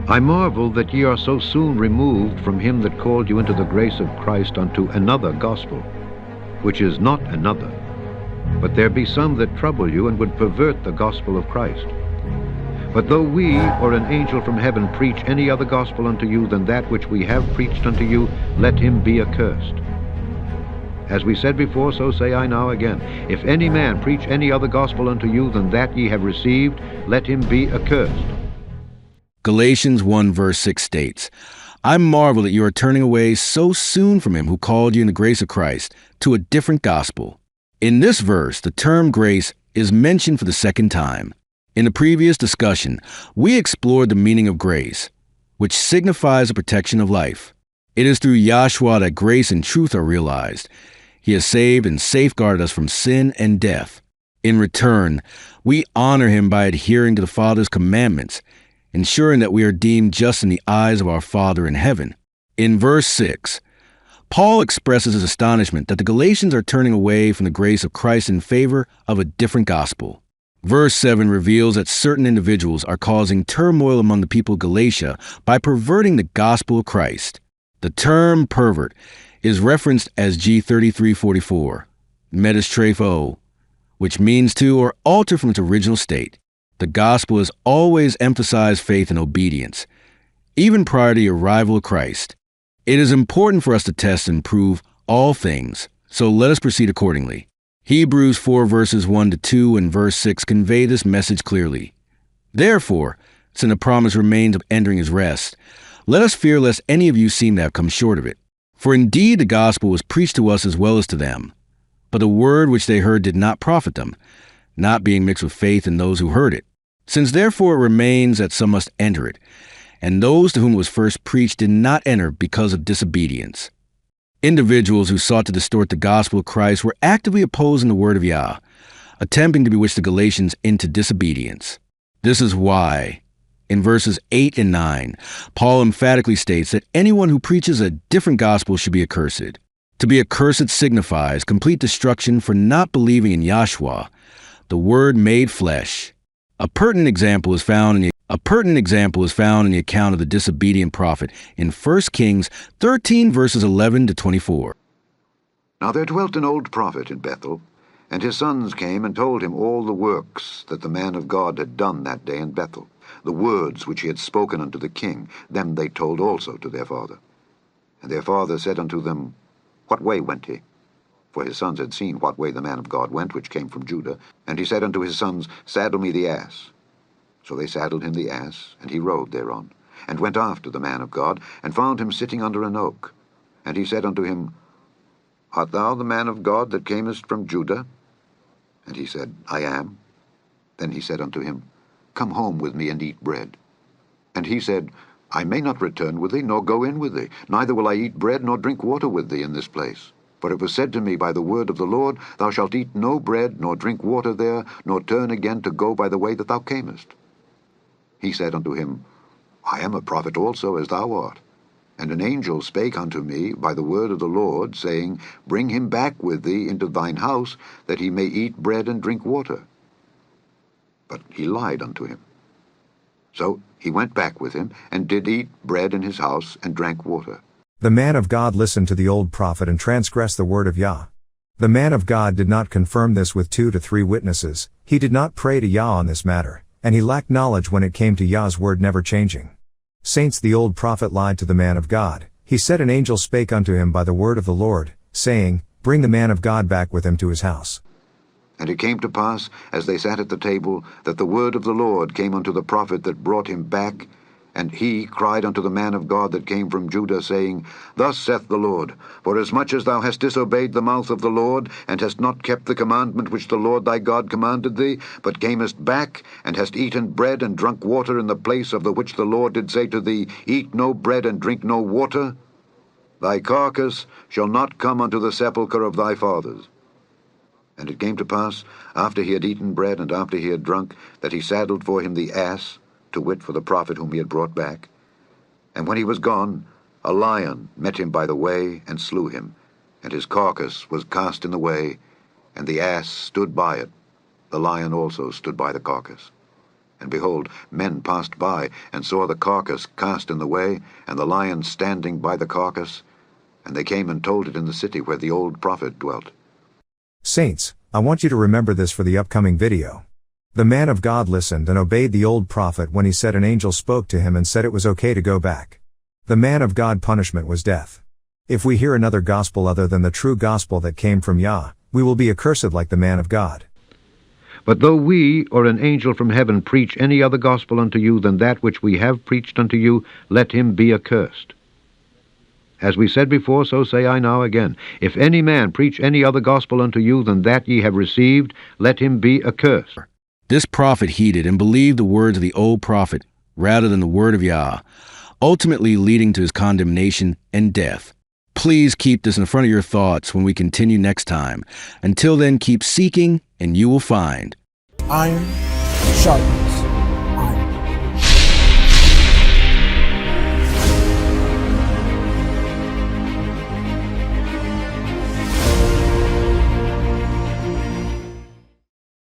I marvel that ye are so soon removed from him that called you into the grace of Christ unto another gospel, which is not another. But there be some that trouble you, and would pervert the gospel of Christ. But though we or an angel from heaven preach any other gospel unto you than that which we have preached unto you, let him be accursed. As we said before, so say I now again, if any man preach any other gospel unto you than that ye have received, let him be accursed. Galatians 1 verse 6 states, I marvel that you are turning away so soon from him who called you in the grace of Christ to a different gospel. In this verse, the term grace is mentioned for the second time. In the previous discussion, we explored the meaning of grace, which signifies the protection of life. It is through Yahshua that grace and truth are realized. He has saved and safeguarded us from sin and death. In return, we honor him by adhering to the Father's commandments, ensuring that we are deemed just in the eyes of our Father in heaven. In verse 6, Paul expresses his astonishment that the Galatians are turning away from the grace of Christ in favor of a different gospel. Verse 7 reveals that certain individuals are causing turmoil among the people of Galatia by perverting the gospel of Christ. The term pervert is referenced as G3344, metastrepho, which means to or alter from its original state. The gospel has always emphasized faith and obedience, even prior to the arrival of Christ. It is important for us to test and prove all things, so let us proceed accordingly. Hebrews 4 verses 1 to 2 and verse 6 convey this message clearly. Therefore, since the promise remains of entering his rest, let us fear lest any of you seem to have come short of it. For indeed the gospel was preached to us as well as to them, but the word which they heard did not profit them, not being mixed with faith in those who heard it. Since therefore it remains that some must enter it, and those to whom it was first preached did not enter because of disobedience. Individuals who sought to distort the gospel of Christ were actively opposing the word of Yah, attempting to bewitch the Galatians into disobedience. This is why, in verses 8 and 9, Paul emphatically states that anyone who preaches a different gospel should be accursed. To be accursed signifies complete destruction for not believing in Yahshua, the Word made flesh. A pertinent example is found in the account of the disobedient prophet in 1 Kings 13 verses 11 to 24. Now there dwelt an old prophet in Bethel, and his sons came and told him all the works that the man of God had done that day in Bethel. The words which he had spoken unto the king, them they told also to their father. And their father said unto them, What way went he? For his sons had seen what way the man of God went, which came from Judah. And he said unto his sons, Saddle me the ass. So they saddled him the ass, and he rode thereon, and went after the man of God, and found him sitting under an oak. And he said unto him, Art thou the man of God that camest from Judah? And he said, I am. Then he said unto him, Come home with me and eat bread. And he said, I may not return with thee, nor go in with thee, neither will I eat bread nor drink water with thee in this place. For it was said to me by the word of the Lord, Thou shalt eat no bread, nor drink water there, nor turn again to go by the way that thou camest. He said unto him, I am a prophet also, as thou art. And an angel spake unto me by the word of the Lord, saying, Bring him back with thee into thine house, that he may eat bread and drink water. But he lied unto him. So he went back with him, and did eat bread in his house, and drank water. The man of God listened to the old prophet and transgressed the word of Yah. The man of God did not confirm this with 2 to 3 witnesses, he did not pray to Yah on this matter, and he lacked knowledge when it came to Yah's word never changing. Saints, the old prophet lied to the man of God. He said an angel spake unto him by the word of the Lord, saying, Bring the man of God back with him to his house. And it came to pass, as they sat at the table, that the word of the Lord came unto the prophet that brought him back, and he cried unto the man of God that came from Judah, saying, Thus saith the Lord, Forasmuch as thou hast disobeyed the mouth of the Lord, and hast not kept the commandment which the Lord thy God commanded thee, but camest back, and hast eaten bread and drunk water in the place of the which the Lord did say to thee, Eat no bread and drink no water, thy carcass shall not come unto the sepulchre of thy fathers. And it came to pass, after he had eaten bread, and after he had drunk, that he saddled for him the ass, to wit, for the prophet whom he had brought back. And when he was gone, a lion met him by the way, and slew him, and his carcass was cast in the way, and the ass stood by it. The lion also stood by the carcass. And behold, men passed by, and saw the carcass cast in the way, and the lion standing by the carcass. And they came and told it in the city where the old prophet dwelt. Saints, I want you to remember this for the upcoming video. The man of God listened and obeyed the old prophet when he said an angel spoke to him and said it was okay to go back. The man of God punishment was death. If we hear another gospel other than the true gospel that came from Yah, we will be accursed like the man of God. But though we or an angel from heaven preach any other gospel unto you than that which we have preached unto you, let him be accursed. As we said before, so say I now again. If any man preach any other gospel unto you than that ye have received, let him be accursed. This prophet heeded and believed the words of the old prophet rather than the word of Yah, ultimately leading to his condemnation and death. Please keep this in front of your thoughts when we continue next time. Until then, keep seeking and you will find. Iron sharpens